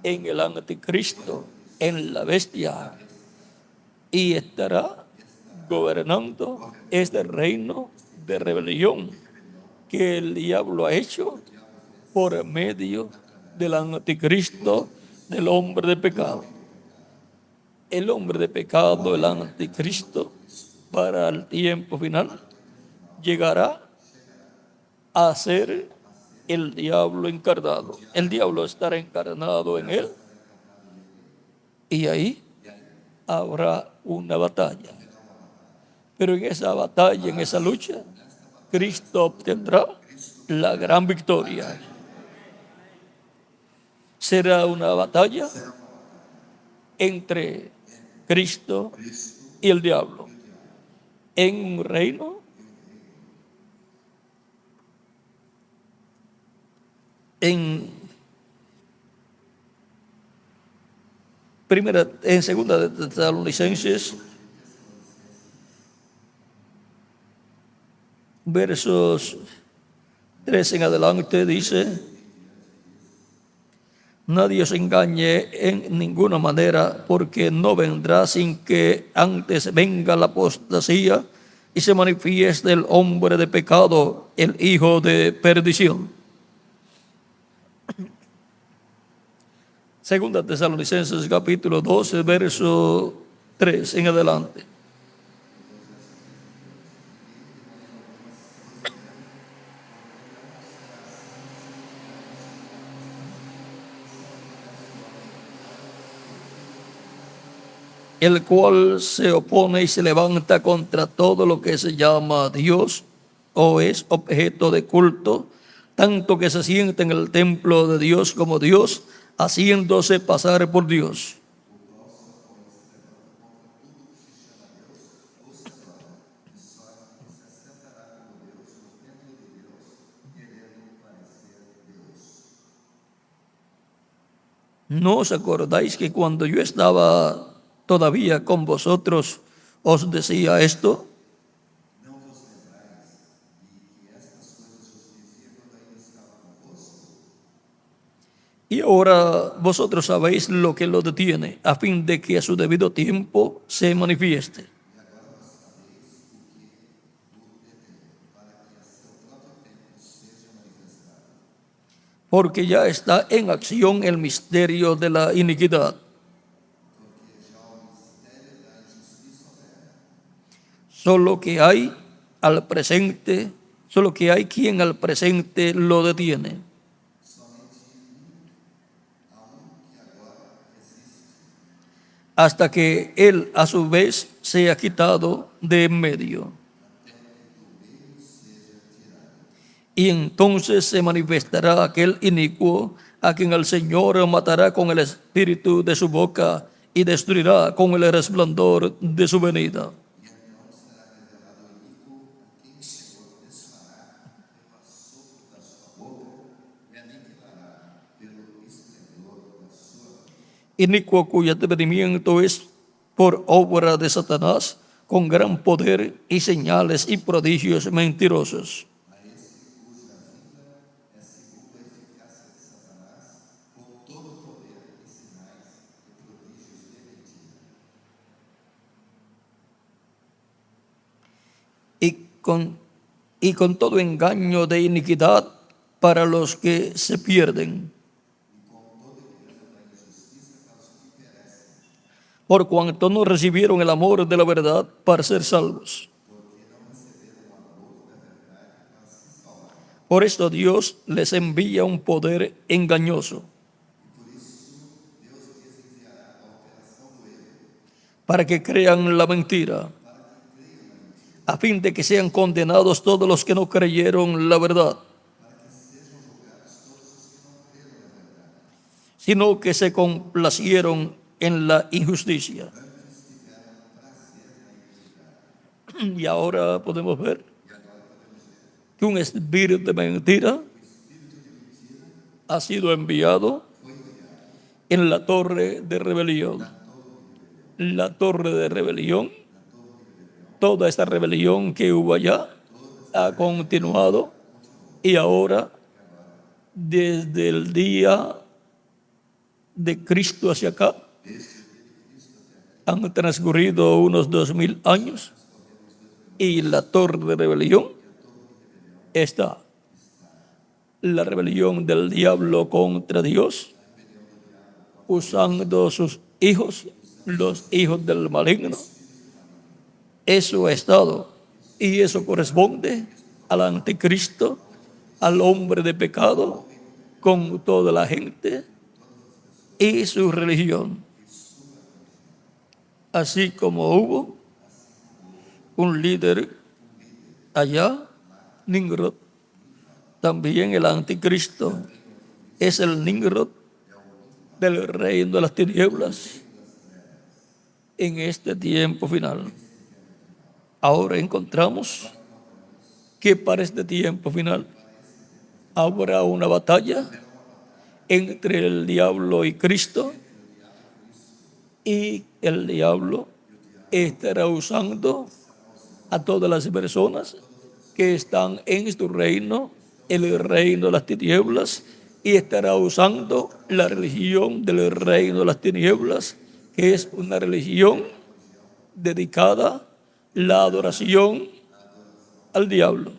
en el anticristo, en la bestia, y estará gobernando este reino de rebelión que el diablo ha hecho por medio del anticristo, del hombre de pecado. El hombre de pecado, el anticristo, para el tiempo final, llegará a ser el diablo encarnado. El diablo estará encarnado en él y ahí habrá una batalla. Pero en esa batalla, en esa lucha, Cristo obtendrá la gran victoria. Será una batalla entre Cristo y el diablo en un reino en segunda de Tesalonicenses, versos 3 en adelante, dice: nadie os engañe en ninguna manera, porque no vendrá sin que antes venga la apostasía y se manifieste el hombre de pecado, el hijo de perdición. Segunda Tesalonicenses capítulo 12, verso 3 en adelante. El cual se opone y se levanta contra todo lo que se llama Dios o es objeto de culto, tanto que se sienta en el templo de Dios como Dios, haciéndose pasar por Dios. ¿No os acordáis que cuando yo estaba todavía con vosotros os decía esto? Y ahora vosotros sabéis lo que lo detiene, a fin de que a su debido tiempo se manifieste. Porque ya está en acción el misterio de la iniquidad. Solo que hay quien al presente lo detiene. Hasta que él a su vez sea quitado de en medio. Y entonces se manifestará aquel inicuo a quien el Señor matará con el espíritu de su boca y destruirá con el resplandor de su venida. Inicuo cuyo advenimiento es por obra de Satanás, con gran poder y señales y prodigios mentirosos. Y con todo engaño de iniquidad para los que se pierden. Por cuanto no recibieron el amor de la verdad para ser salvos. Por esto Dios les envía un poder engañoso, para que crean la mentira, a fin de que sean condenados todos los que no creyeron la verdad, sino que se complacieron en la injusticia. Y ahora podemos ver que un espíritu de mentira ha sido enviado en la torre de rebelión. La torre de rebelión, toda esta rebelión que hubo allá, ha continuado y ahora, desde el día de Cristo hacia acá han transcurrido unos 2000 años y la torre de rebelión está. La rebelión del diablo contra Dios, usando sus hijos, los hijos del maligno. Eso ha estado y eso corresponde al anticristo, al hombre de pecado, con toda la gente y su religión. Así como hubo un líder allá, Nimrod, también el anticristo es el Nimrod del reino de las tinieblas en este tiempo final. Ahora encontramos que para este tiempo final habrá una batalla entre el diablo y Cristo, y el diablo estará usando a todas las personas que están en su reino, el reino de las tinieblas, y estará usando la religión del reino de las tinieblas, que es una religión dedicada a la adoración al diablo.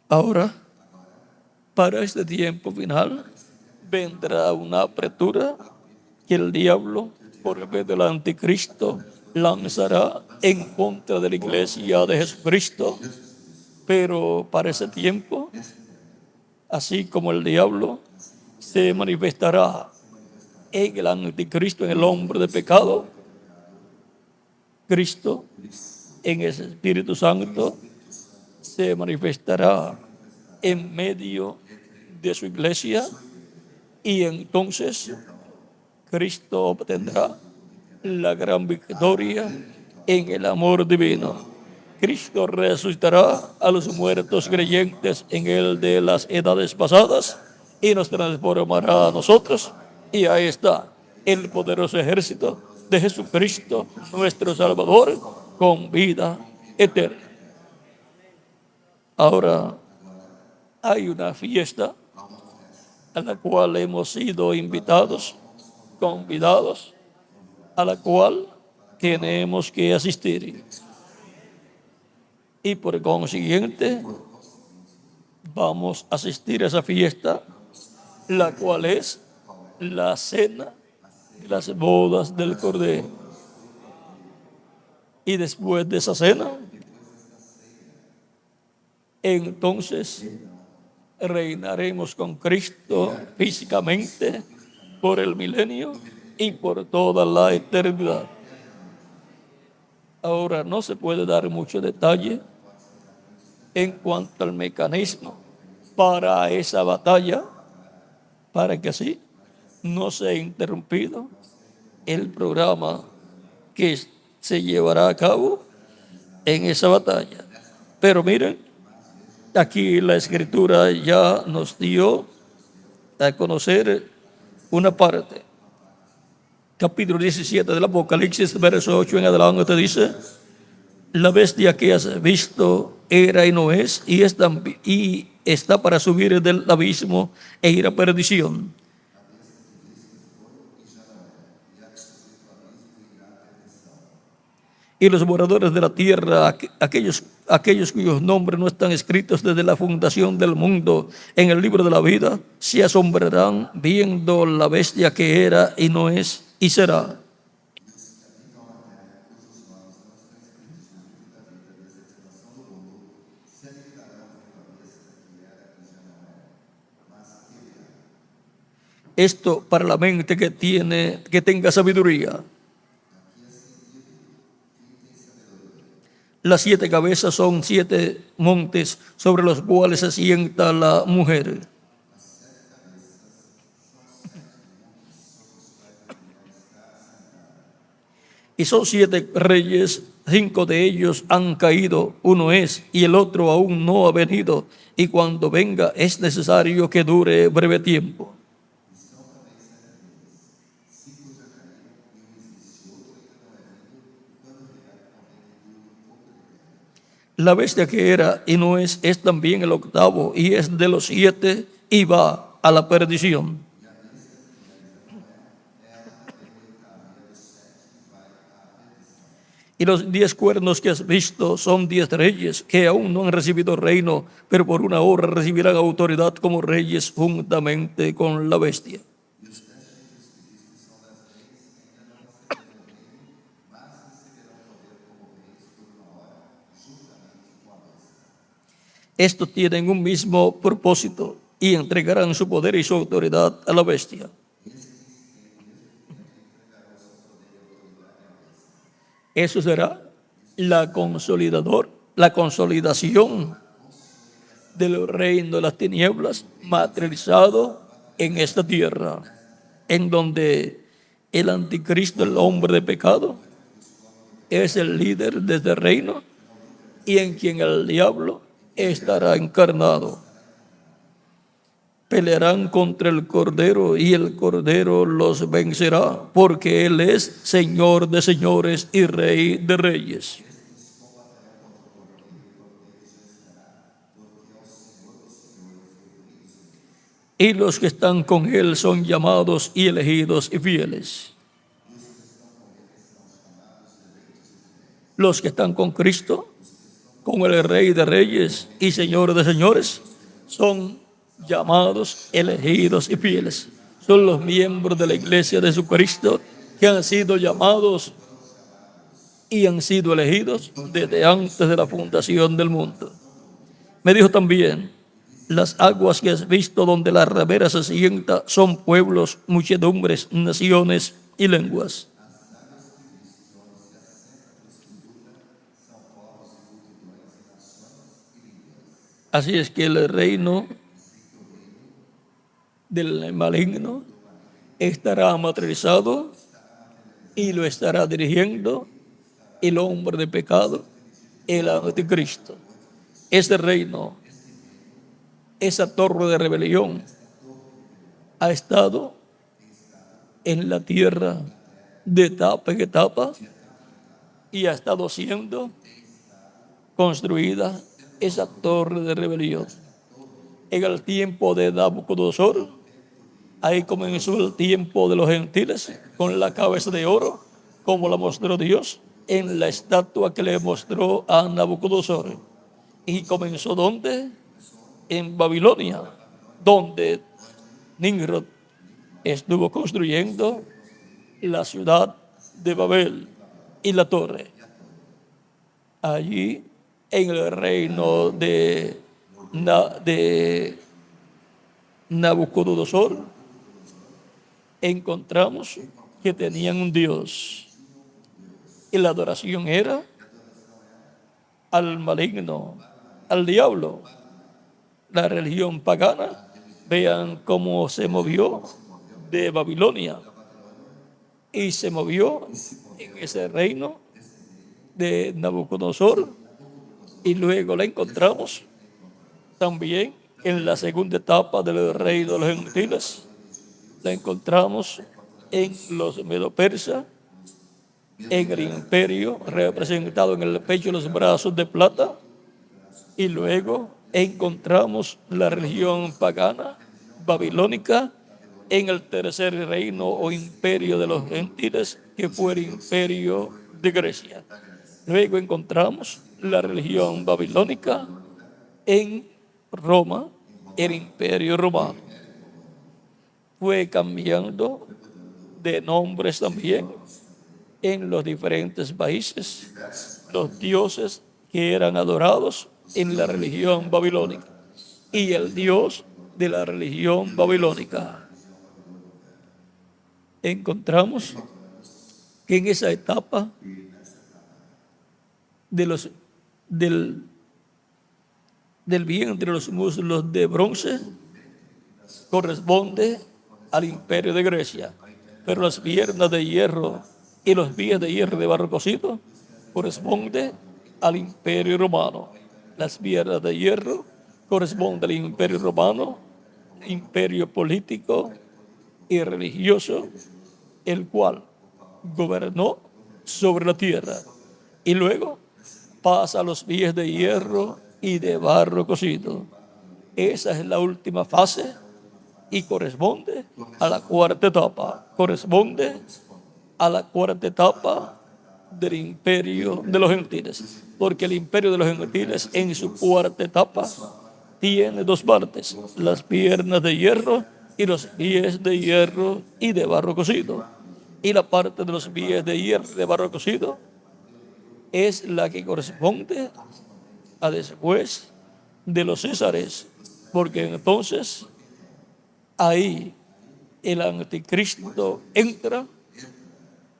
Ahora, para este tiempo final, vendrá una apertura que el diablo, por vez del anticristo, lanzará en contra de la iglesia de Jesucristo. Pero para ese tiempo, así como el diablo se manifestará en el anticristo, en el hombre de pecado, Cristo, en ese Espíritu Santo, se manifestará en medio de su iglesia, y entonces Cristo obtendrá la gran victoria en el amor divino. Cristo resucitará a los muertos creyentes en él de las edades pasadas y nos transformará a nosotros, y ahí está el poderoso ejército de Jesucristo, nuestro Salvador, con vida eterna. Ahora hay una fiesta a la cual hemos sido invitados, convidados, a la cual tenemos que asistir. Y por consiguiente, vamos a asistir a esa fiesta, la cual es la cena de las bodas del Cordero. Y después de esa cena, entonces reinaremos con Cristo físicamente por el milenio y por toda la eternidad. Ahora no se puede dar mucho detalle en cuanto al mecanismo para esa batalla, para que así no sea interrumpido el programa que se llevará a cabo en esa batalla. Pero miren, aquí la Escritura ya nos dio a conocer una parte. Capítulo 17 del Apocalipsis, verso 8 en adelante, dice: la bestia que has visto era y no es, y está para subir del abismo e ir a perdición. Y los moradores de la tierra, aquellos cuyos nombres no están escritos desde la fundación del mundo en el libro de la vida, se asombrarán viendo la bestia que era y no es y será. Esto para la mente que tenga sabiduría. Las 7 cabezas son 7 montes sobre los cuales se sienta la mujer. Y son 7 reyes, 5 de ellos han caído, uno es, y el otro aún no ha venido, y cuando venga es necesario que dure breve tiempo. La bestia que era y no es también el octavo, y es de los 7 y va a la perdición. Y los 10 cuernos que has visto son 10 reyes que aún no han recibido reino, pero por una hora recibirán autoridad como reyes juntamente con la bestia. Estos tienen un mismo propósito y entregarán su poder y su autoridad a la bestia. Eso será la consolidación del reino de las tinieblas materializado en esta tierra, en donde el anticristo, el hombre de pecado, es el líder de este reino y en quien el diablo estará encarnado. Pelearán contra el Cordero y el Cordero los vencerá, porque Él es Señor de señores y Rey de reyes. Y los que están con Él son llamados y elegidos y fieles. Los que están con Cristo, con el Rey de reyes y Señor de señores, son llamados, elegidos y fieles. Son los miembros de la iglesia de Jesucristo que han sido llamados y han sido elegidos desde antes de la fundación del mundo. Me dijo también: las aguas que has visto donde la ramera se sienta son pueblos, muchedumbres, naciones y lenguas. Así es que el reino del maligno estará materializado y lo estará dirigiendo el hombre de pecado, el anticristo. Ese reino, esa torre de rebelión, ha estado en la tierra de etapa en etapa y ha estado siendo construida esa torre de rebelión. En el tiempo de Nabucodonosor, ahí comenzó el tiempo de los gentiles con la cabeza de oro, como la mostró Dios en la estatua que le mostró a Nabucodonosor. Y comenzó ¿dónde? En Babilonia, donde Nimrod estuvo construyendo la ciudad de Babel y la torre. Allí, en el reino de Nabucodonosor, encontramos que tenían un Dios y la adoración era al maligno, al diablo. La religión pagana, vean cómo se movió de Babilonia y se movió en ese reino de Nabucodonosor, y luego la encontramos también en la segunda etapa del reino de los gentiles. La encontramos en los medo-persas, en el imperio representado en el pecho y los brazos de plata, y luego encontramos la religión pagana babilónica en el tercer reino o imperio de los gentiles, que fue el imperio de Grecia. Luego encontramos la religión babilónica en Roma, el imperio romano. Fue cambiando de nombres también en los diferentes países, los dioses que eran adorados en la religión babilónica y el dios de la religión babilónica. Encontramos que en esa etapa del vientre de los muslos de bronce corresponde al imperio de Grecia, pero las piernas de hierro y los pies de hierro de barro cocido corresponde al imperio romano. Las piernas de hierro corresponden al imperio romano, imperio político y religioso, el cual gobernó sobre la tierra, y luego pasa a los pies de hierro y de barro cocido. Esa es la última fase y corresponde a la cuarta etapa. Corresponde a la cuarta etapa del imperio de los gentiles, porque el imperio de los gentiles en su cuarta etapa tiene dos partes: las piernas de hierro y los pies de hierro y de barro cocido. Y la parte de los pies de hierro y de barro cocido es la que corresponde a después de los Césares, porque entonces ahí el anticristo entra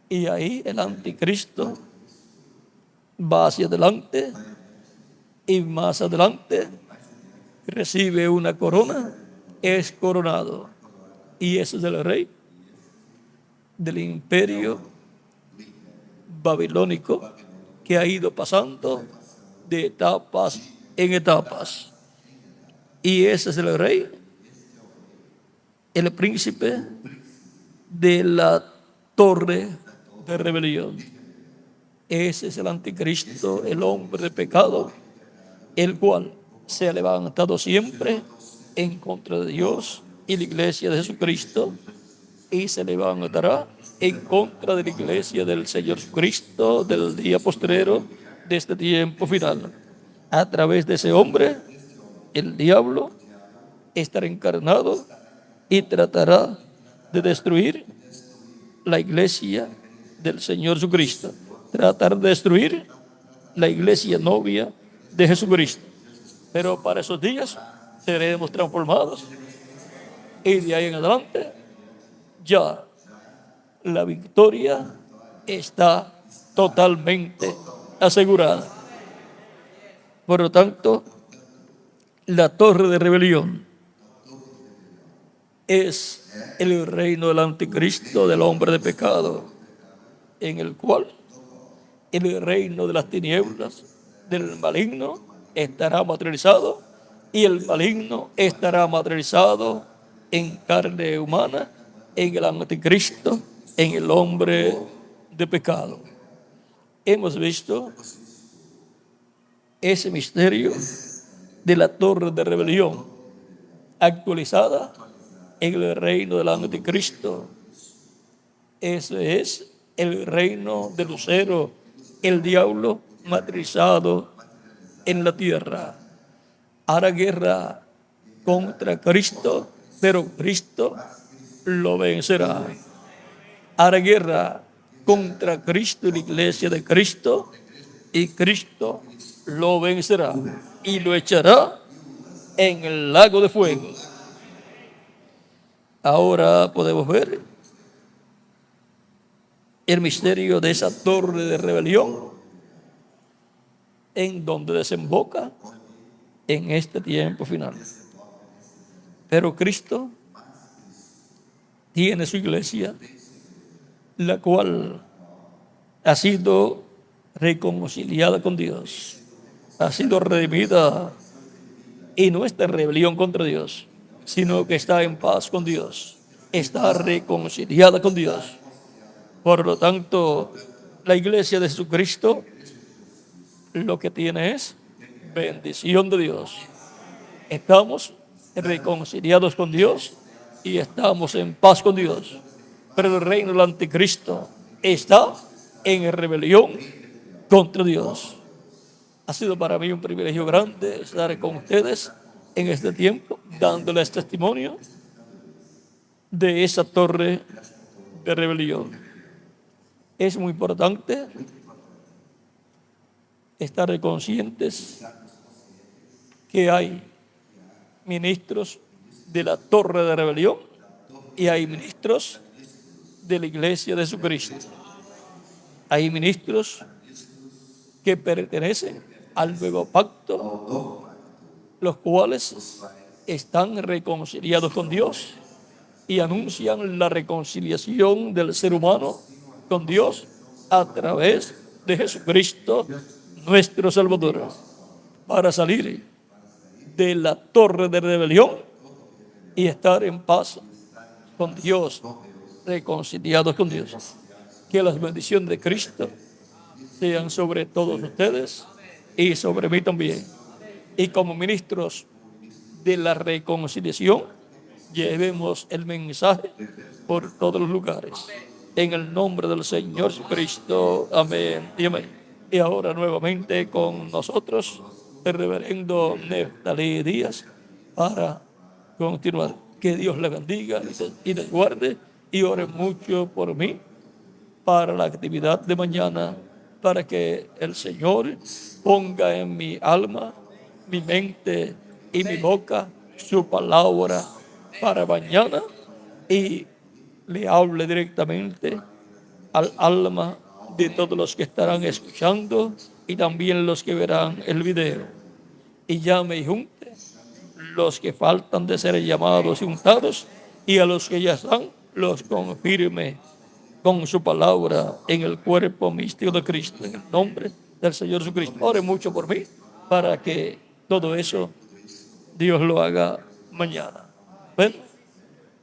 y ahí el anticristo va hacia adelante y más adelante recibe una corona, es coronado, y ese es el rey del imperio babilónico que ha ido pasando de etapas en etapas. Y ese es el rey, el príncipe de la torre de rebelión. Ese es el anticristo, el hombre de pecado, el cual se ha levantado siempre en contra de Dios y la iglesia de Jesucristo, y se levantará en contra de la iglesia del Señor Jesucristo del día postrero de este tiempo final. A través de ese hombre, el diablo estará encarnado y tratará de destruir la iglesia del Señor Jesucristo, tratar de destruir la iglesia novia de Jesucristo. Pero para esos días seremos transformados, y de ahí en adelante ya la victoria está totalmente asegurada. Por lo tanto, la torre de rebelión es el reino del anticristo, del hombre de pecado, en el cual el reino de las tinieblas, del maligno, estará materializado, y el maligno estará materializado en carne humana, en el anticristo, en el hombre de pecado. Hemos visto ese misterio de la torre de rebelión actualizada en el reino del anticristo. Ese es el reino de Lucero, el diablo materializado en la tierra. Hará guerra contra Cristo, pero Cristo lo vencerá. Hará guerra contra Cristo y la iglesia de Cristo, y Cristo lo vencerá y lo echará en el lago de fuego. Ahora podemos ver el misterio de esa torre de rebelión, en donde desemboca en este tiempo final. Pero Cristo tiene su iglesia, la cual ha sido reconciliada con Dios, ha sido redimida, y no está en rebelión contra Dios, sino que está en paz con Dios, está reconciliada con Dios. Por lo tanto, la iglesia de Jesucristo lo que tiene es bendición de Dios. Estamos reconciliados con Dios y estamos en paz con Dios. Pero el reino del anticristo está en rebelión contra Dios. Ha sido para mí un privilegio grande estar con ustedes en este tiempo, dándoles testimonio de esa torre de rebelión. Es muy importante estar conscientes que hay ministros de la torre de rebelión y hay ministros de la iglesia de Jesucristo. Hay ministros que pertenecen al nuevo pacto, los cuales están reconciliados con Dios y anuncian la reconciliación del ser humano con Dios a través de Jesucristo, nuestro Salvador, para salir de la torre de rebelión y estar en paz con Dios, reconciliados con Dios. Que las bendiciones de Cristo sean sobre todos ustedes y sobre mí también. Y como ministros de la reconciliación, llevemos el mensaje por todos los lugares. en el nombre del Señor Jesucristo. Amén y amén. Y ahora nuevamente con nosotros el reverendo Neftalí Díaz para continuar. Que Dios le bendiga y les guarde, y ore mucho por mí para la actividad de mañana, para que el Señor ponga en mi alma, mi mente y mi boca su palabra para mañana, y le hable directamente al alma de todos los que estarán escuchando y también los que verán el video. Y llame y junte los que faltan de ser llamados y juntados, y a los que ya están los confirme con su palabra en el cuerpo místico de Cristo, en el nombre del Señor Jesucristo. Ore mucho por mí para que todo eso Dios lo haga mañana. Bueno,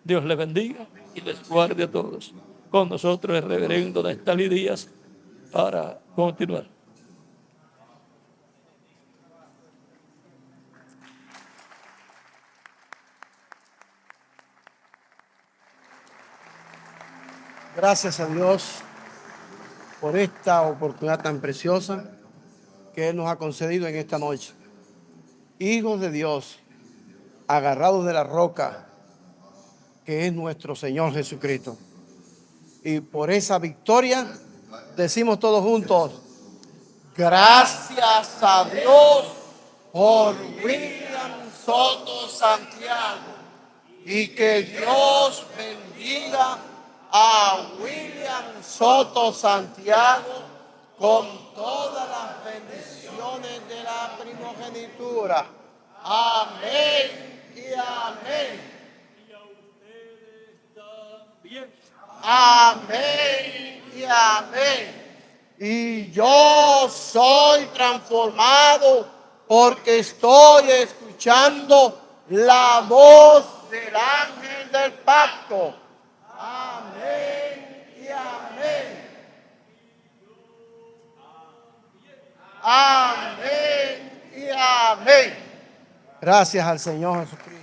Dios les bendiga y les guarde a todos. Con nosotros el reverendo Neftalí Díaz para continuar. Gracias a Dios por esta oportunidad tan preciosa que Él nos ha concedido en esta noche. Hijos de Dios, agarrados de la roca que es nuestro Señor Jesucristo. Y por esa victoria decimos todos juntos: gracias a Dios por William Soto Santiago, y que Dios bendiga a William Soto Santiago con todas las bendiciones de la primogenitura. Amén y amén. Amén y amén. Y yo soy transformado porque estoy escuchando la voz del ángel del pacto. Amén y amén. Amén y amén. Gracias al Señor Jesucristo.